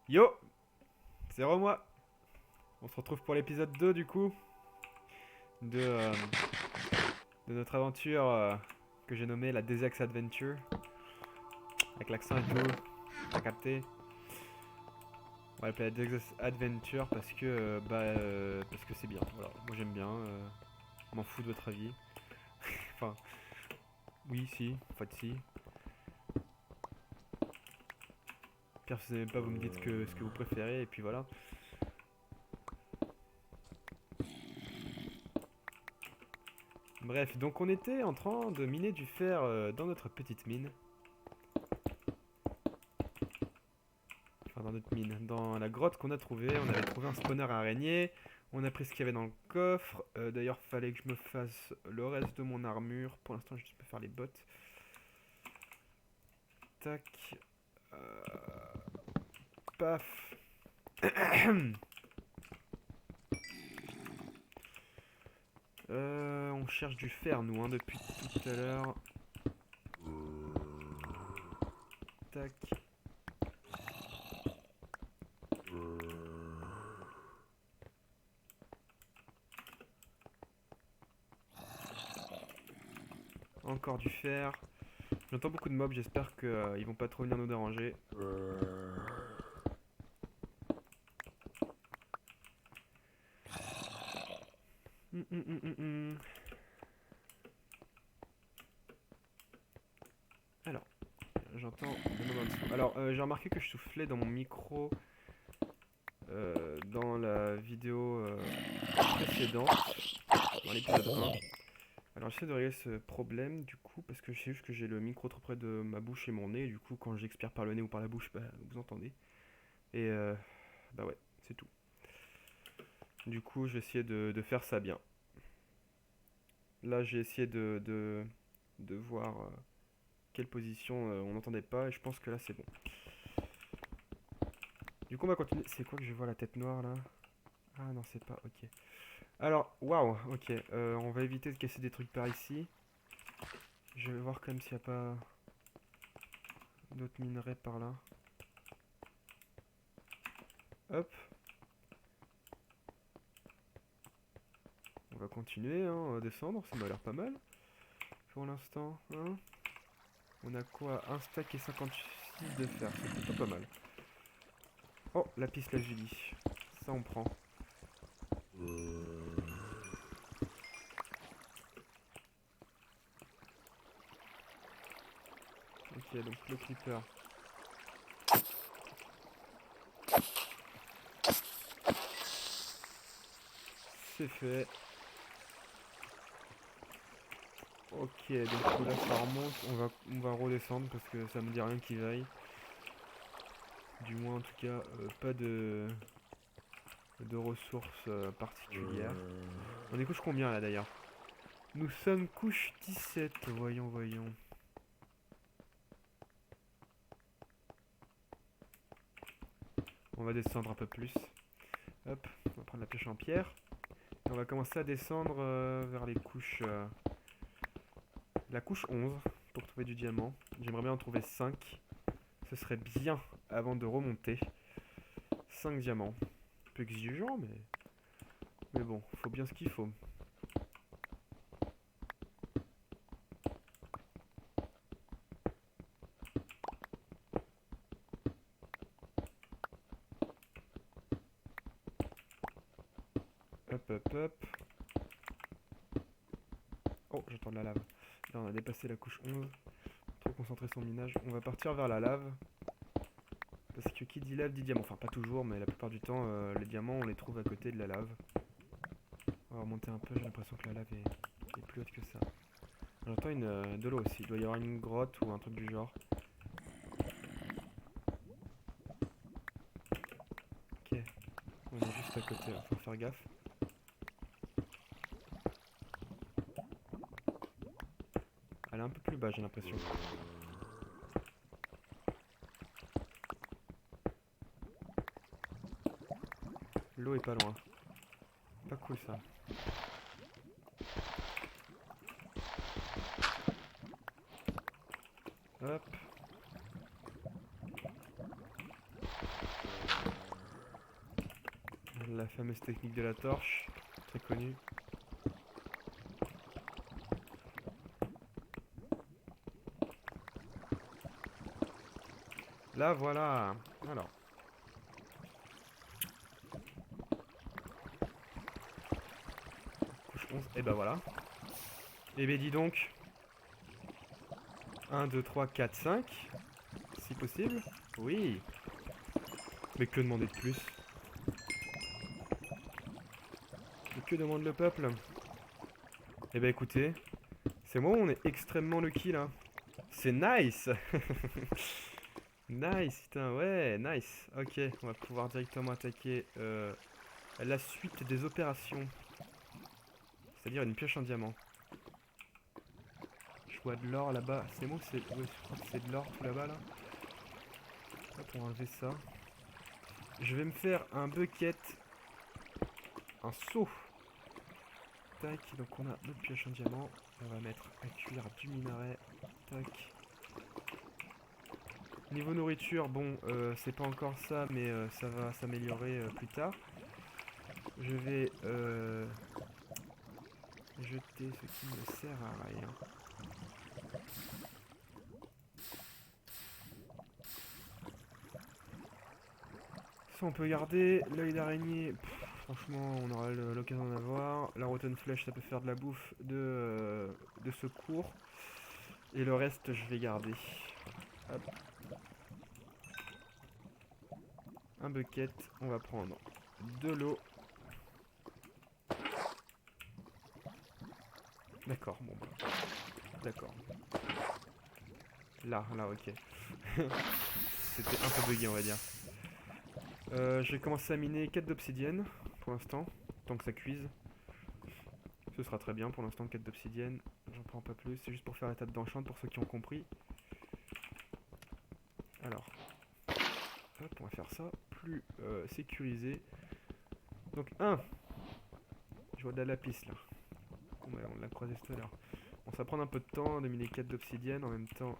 Yo, c'est moi. On se retrouve pour l'épisode 2 du coup de, euh, de notre aventure que j'ai nommée la Desex Adventure. Avec l'accent et tout, t'as capté. On va l'appeler la Desex Adventure parce que c'est bien. Voilà, moi j'aime bien. M'en fous de votre avis. Enfin, oui, si, en fait si. Pire, si vous n'aimez pas, vous me dites ce que vous préférez et puis voilà. Bref, donc on était en train de miner du fer dans notre petite mine. Enfin, dans notre mine. Dans la grotte qu'on a trouvée, on avait trouvé un spawner à araignée. On a pris ce qu'il y avait dans le coffre. D'ailleurs, fallait que je me fasse le reste de mon armure. Pour l'instant, je peux faire les bottes. Tac. Paf. On cherche du fer, nous, hein, depuis tout à l'heure. Tac. Encore du fer. J'entends beaucoup de mobs, j'espère qu'ils vont pas trop venir nous déranger. Hum, hum, hum, hum, hum. Alors, j'entends des mobs en dessous. Alors, j'ai remarqué que je soufflais dans mon micro dans la vidéo précédente, dans l'épisode 1. Alors j'essaie de régler ce problème du coup parce que je sais juste que j'ai le micro trop près de ma bouche et mon nez et du coup quand j'expire par le nez ou par la bouche bah, vous entendez. Et bah ouais, c'est tout. Du coup je vais essayer de faire ça bien. Là j'ai essayé de voir quelle position on n'entendait pas et je pense que là c'est bon. Du coup on va continuer. C'est quoi que je vois la tête noire là? Ah non c'est pas, ok. Alors, waouh, ok, on va éviter de casser des trucs par ici. Je vais voir quand même s'il n'y a pas d'autres minerais par là. Hop, on va continuer hein, à descendre, ça m'a l'air pas mal. Pour l'instant, hein. On a quoi? Un stack et 56 de fer, c'est plutôt pas mal. Oh, la piste la Julie. Ça on prend. Ok, donc le creeper. C'est fait. Ok, donc là ça remonte. On va redescendre parce que ça me dit rien qui vaille. Du moins en tout cas, pas de ressources particulières. On est couche combien là d'ailleurs? Nous sommes couche 17, voyons, voyons. On va descendre un peu plus. Hop, on va prendre la pioche en pierre. Et on va commencer à descendre vers les couches... la couche 11 pour trouver du diamant. J'aimerais bien en trouver 5. Ce serait bien avant de remonter. 5 diamants. Un peu exigeant, mais bon, faut bien ce qu'il faut. Hop, hop, hop. Oh, j'entends de la lave. Là, on a dépassé la couche 11. Trop concentré sur le minage. On va partir vers la lave. Parce que qui dit lave dit diamant. Enfin, pas toujours, mais la plupart du temps, les diamants, on les trouve à côté de la lave. On va remonter un peu, j'ai l'impression que la lave est plus haute que ça. J'entends de l'eau aussi. Il doit y avoir une grotte ou un truc du genre. Ok, on est juste à côté, faut faire gaffe. Elle est un peu plus bas, j'ai l'impression. L'eau est pas loin. Pas cool ça. Hop. La fameuse technique de la torche, très connue. Là, voilà. Alors. Couche 11. Et bah voilà. Et ben dis donc. 1, 2, 3, 4, 5. Si possible. Oui. Mais que demander de plus? Et que demande le peuple? Eh ben écoutez, c'est moi où on est extrêmement lucky là. C'est nice. Nice, putain, ouais, nice. Ok, on va pouvoir directement attaquer la suite des opérations. C'est-à-dire une pioche en diamant. Je vois de l'or là-bas. C'est moi ou c'est... Ouais, je crois que c'est de l'or tout là-bas là. Hop, on va enlever ça. Je vais me faire un bucket. Un seau. Tac, donc on a notre pioche en diamant. On va mettre à cuire du minerai. Tac. Niveau nourriture, bon, c'est pas encore ça, mais ça va s'améliorer plus tard. Je vais jeter ce qui ne sert à rien. Ça, on peut garder. L'œil d'araignée, franchement, on aura l'occasion d'en avoir. La rotten flèche, ça peut faire de la bouffe de secours. Et le reste, je vais garder. Hop. Un bucket, on va prendre de l'eau. D'accord, bon bah. D'accord. Là, ok. C'était un peu bugué, on va dire. Je vais commencer à miner 4 d'obsidienne pour l'instant, tant que ça cuise. Ce sera très bien pour l'instant, 4 d'obsidienne. J'en prends pas plus, c'est juste pour faire la table d'enchant pour ceux qui ont compris. Alors, hop, on va faire ça plus sécurisé. Donc, je vois de la lapis là. Ouais, on l'a croisé tout à l'heure. Bon, ça va prendre un peu de temps de miner 4 d'obsidienne. En même temps,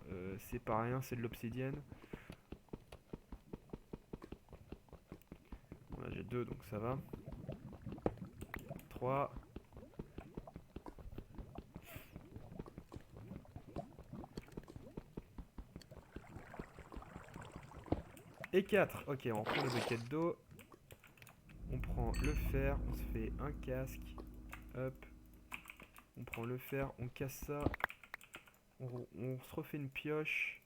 c'est pas rien, c'est de l'obsidienne. Voilà, j'ai 2, donc ça va. 3. Et 4. Ok, on prend le bucket d'eau. On prend le fer, on se fait un casque. Hop. On prend le fer, on casse ça. On se refait une pioche.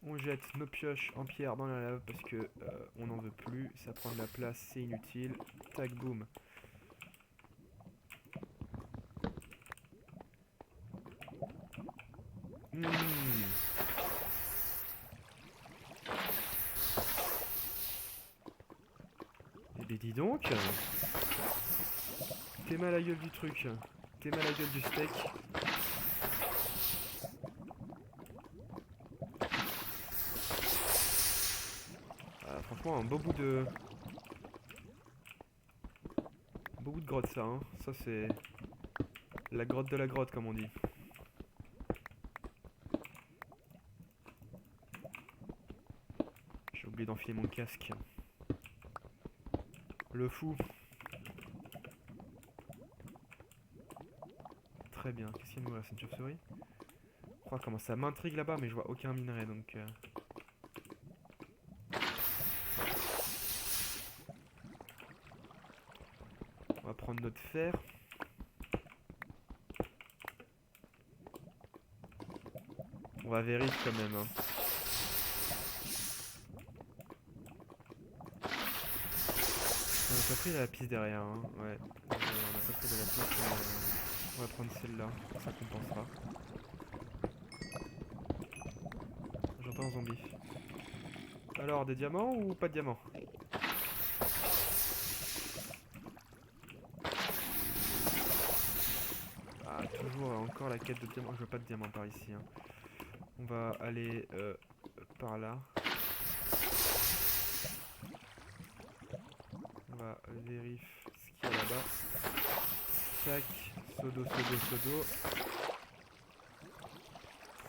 On jette nos pioches en pierre dans la lave parce que on n'en veut plus. Ça prend de la place, c'est inutile. Tac, boum. Eh ben dis donc. T'es mal à la gueule du truc. T'es mal à la gueule du steak. Ah, franchement, un beau bout de... beau bout de grotte ça, hein. Ça c'est... la grotte de la grotte comme on dit. J'ai oublié d'enfiler mon casque. Le fou. Très bien. Qu'est-ce qu'il y a de nouveau là? C'est une chauve-souris? Oh, comment ça m'intrigue là-bas, mais je vois aucun minerai donc... On va prendre notre fer. On va vérifier quand même. Hein. On a pas pris la lapis derrière. Hein. Ouais. On a pas pris de la lapis. On va prendre celle-là. Ça compensera. J'entends un zombie. Alors, des diamants ou pas de diamants? Ah, toujours encore la quête de diamants. Je veux pas de diamants par ici. Hein. On va aller par là. On va vérifier ce qu'il y a là-bas. Tac. Sodo.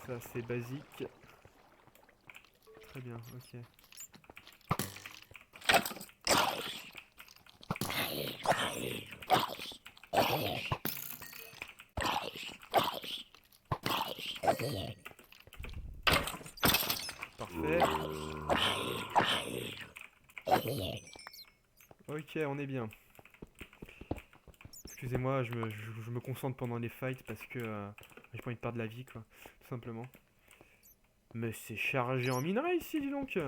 Ça, c'est basique. Très bien, ok. Parfait. Ok, on est bien. Excusez-moi, je me concentre pendant les fights parce que j'ai pas envie de perdre la vie, quoi. Tout simplement. Mais c'est chargé en minerai ici, dis donc.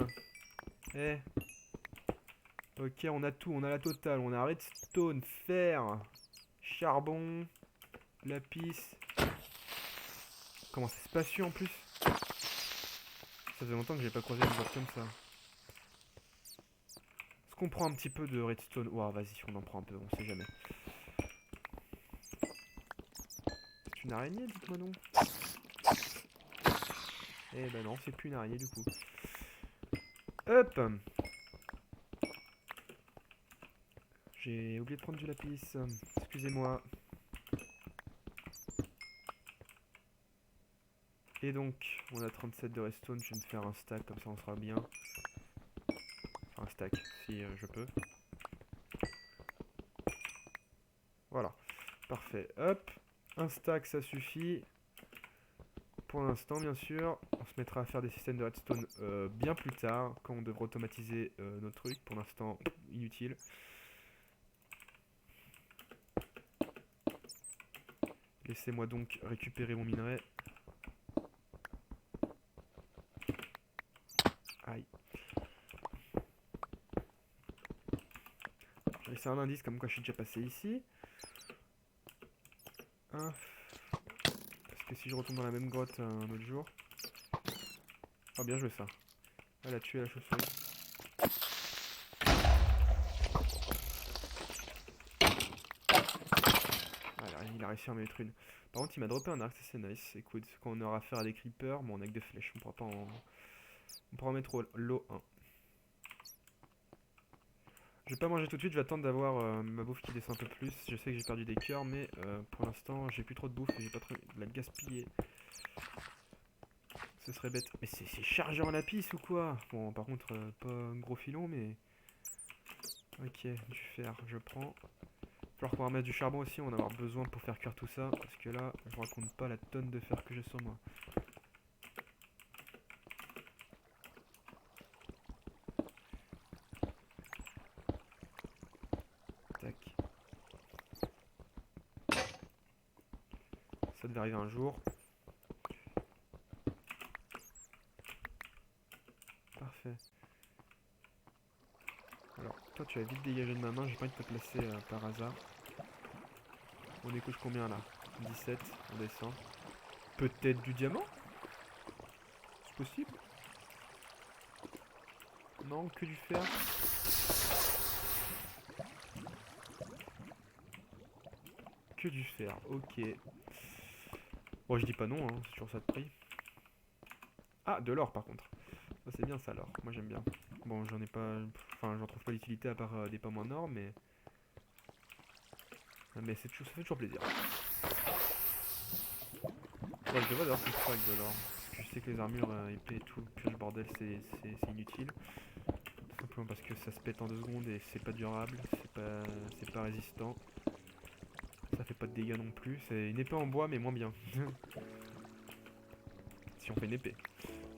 Eh. Ok, on a tout, on a la totale. On a redstone, fer, charbon, lapis. Comment c'est spacieux en plus. Ça fait longtemps que j'ai pas croisé une boîte comme ça. Est-ce qu'on prend un petit peu de redstone? Ouah, vas-y, on en prend un peu, on sait jamais. C'est une araignée, dites-moi donc. Eh ben non, c'est plus une araignée du coup. Hop! J'ai oublié de prendre du lapis. Excusez-moi. Et donc, on a 37 de redstone. Je vais me faire un stack, comme ça on sera bien. Enfin, un stack, si je peux. Voilà. Parfait. Hop. Un stack, ça suffit. Pour l'instant, bien sûr. On se mettra à faire des systèmes de redstone bien plus tard, quand on devra automatiser nos trucs. Pour l'instant, inutile. Laissez-moi donc récupérer mon minerai. Aïe. J'ai laissé un indice comme quoi je suis déjà passé ici. Hein. Parce que si je retourne dans la même grotte un autre jour... Ah bien joué ça. Elle a tué la chauve-souris. Ah, il a réussi à en mettre une. Par contre il m'a droppé un arc, ça c'est nice. Écoute, quand on aura affaire à des creepers, bon on a que des flèches, on pourra pas en... On pourra en mettre l'eau 1. Je vais pas manger tout de suite, je vais attendre d'avoir ma bouffe qui descend un peu plus. Je sais que j'ai perdu des cœurs, mais pour l'instant j'ai plus trop de bouffe et j'ai pas trop de la gaspiller. Ce serait bête. Mais c'est chargé en lapis ou quoi? Bon, par contre, pas un gros filon, mais... Ok, du fer, je prends. Il va falloir qu'on remette du charbon aussi, on va en avoir besoin pour faire cuire tout ça. Parce que là, je vous raconte pas la tonne de fer que j'ai sur moi. Tac. Ça devait arriver un jour. Parfait. Alors, toi tu vas vite dégager de ma main, j'ai pas envie de te placer par hasard. On écoute combien là? 17, on descend. Peut-être du diamant? C'est possible? Non, que du fer. Que du fer, ok. Bon, je dis pas non, hein, c'est toujours ça de prix. Ah, de l'or par contre. Ça c'est bien ça l'or, moi j'aime bien. Bon, j'en ai pas... Enfin, j'en trouve pas d'utilité à part des pommes en or, mais... Mais ça fait toujours plaisir. Ouais, je devrais d'ailleurs plus crack de l'or. Parce que je sais que les armures épées et tout, purge bordel, c'est inutile. Tout simplement parce que ça se pète en 2 secondes et c'est pas durable, c'est pas résistant. Ça fait pas de dégâts non plus, c'est une épée en bois mais moins bien. Si on fait une épée.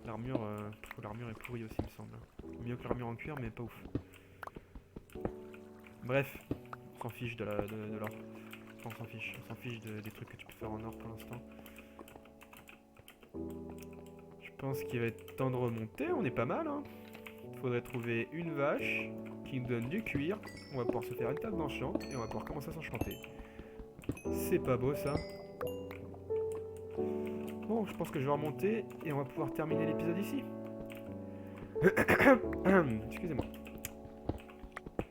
L'armure est pourrie aussi il me semble. Mieux que l'armure en cuir mais pas ouf. Bref, on s'en fiche de l'or. Enfin, on s'en fiche des trucs que tu peux faire en or pour l'instant. Je pense qu'il va être temps de remonter, on est pas mal hein. Faudrait trouver une vache qui nous donne du cuir. On va pouvoir se faire une table d'enchant et on va pouvoir commencer à s'enchanter. C'est pas beau ça. Bon, je pense que je vais remonter et on va pouvoir terminer l'épisode ici. Excusez-moi.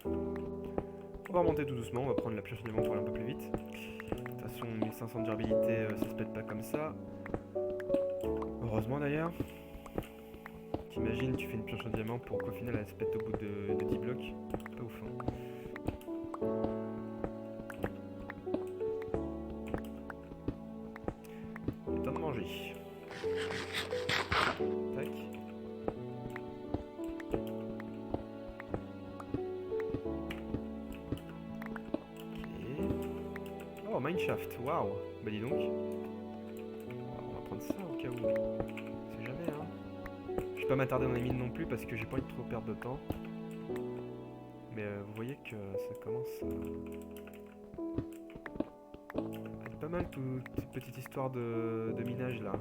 On va remonter tout doucement, on va prendre la pioche de diamant pour aller un peu plus vite. De toute façon, 1500 de durabilité, ça se pète pas comme ça. Heureusement d'ailleurs. T'imagines, tu fais une pioche de diamant pour qu'au final elle se pète au bout de 10 blocs. Pas ouf hein. Temps de manger. Tac. mineshaft, waouh. Bah dis donc. On va prendre ça au cas où. C'est jamais, hein. Je vais pas m'attarder dans les mines non plus parce que j'ai pas envie de trop perdre de temps. Mais vous voyez que ça commence à être pas mal toute cette petite histoire de minage là.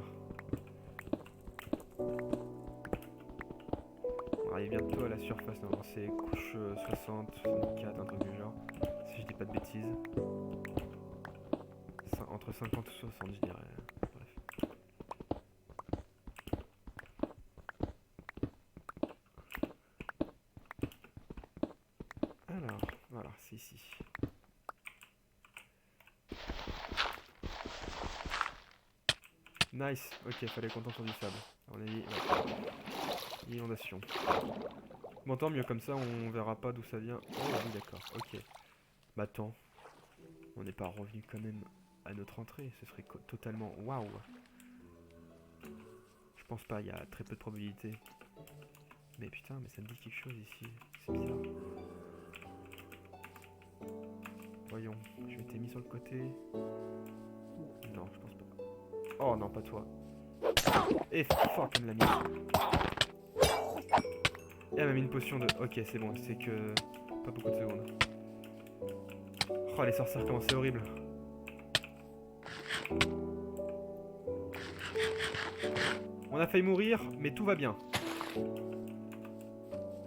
On arrive bientôt à la surface, non, c'est couche 60, 64, un truc du genre. Si je dis pas de bêtises. Entre 50 et 60 je dirais. Bref. Alors, voilà, c'est ici. Nice, ok, fallait compter sur du sable. On a dit, ouais. Inondation. Bon, tant mieux, comme ça on verra pas d'où ça vient. Oh oui, d'accord, ok. Bah attends, on n'est pas revenu quand même à notre entrée, ce serait totalement... Waouh. Je pense pas, il y a très peu de probabilité. Mais putain, mais ça me dit quelque chose ici, c'est bizarre. Voyons, je m'étais mis sur le côté. Non, je pense pas. Oh non, pas toi. Et fuck, elle me l'a mis. Et elle m'a mis une potion de... Ok, c'est bon, c'est que... Pas beaucoup de secondes. Oh, les sorcières, comment c'est horrible. On a failli mourir, mais tout va bien.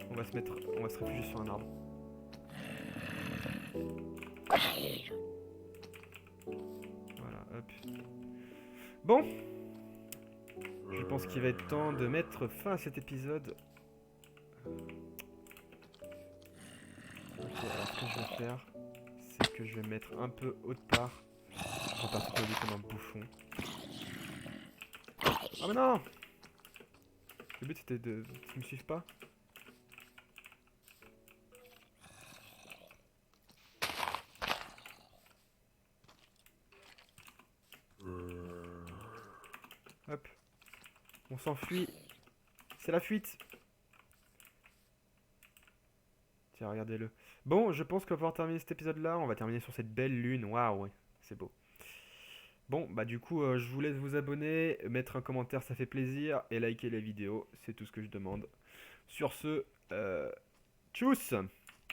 On va se réfugier sur un arbre. Voilà, hop. Bon. Je pense qu'il va être temps de mettre fin à cet épisode. Ok, alors ce que je vais faire, c'est que je vais mettre un peu haut de part. Je vais partir comme un bouffon. Ah mais non! Le but c'était de... qu'ils me suivent pas. Hop. On s'enfuit. C'est la fuite. Tiens, regardez-le. Bon, je pense qu'on va pouvoir terminer cet épisode-là. On va terminer sur cette belle lune. Waouh, c'est beau. Bon, bah du coup, je vous laisse vous abonner, mettre un commentaire, ça fait plaisir, et liker la vidéo, c'est tout ce que je demande. Sur ce, tchuss!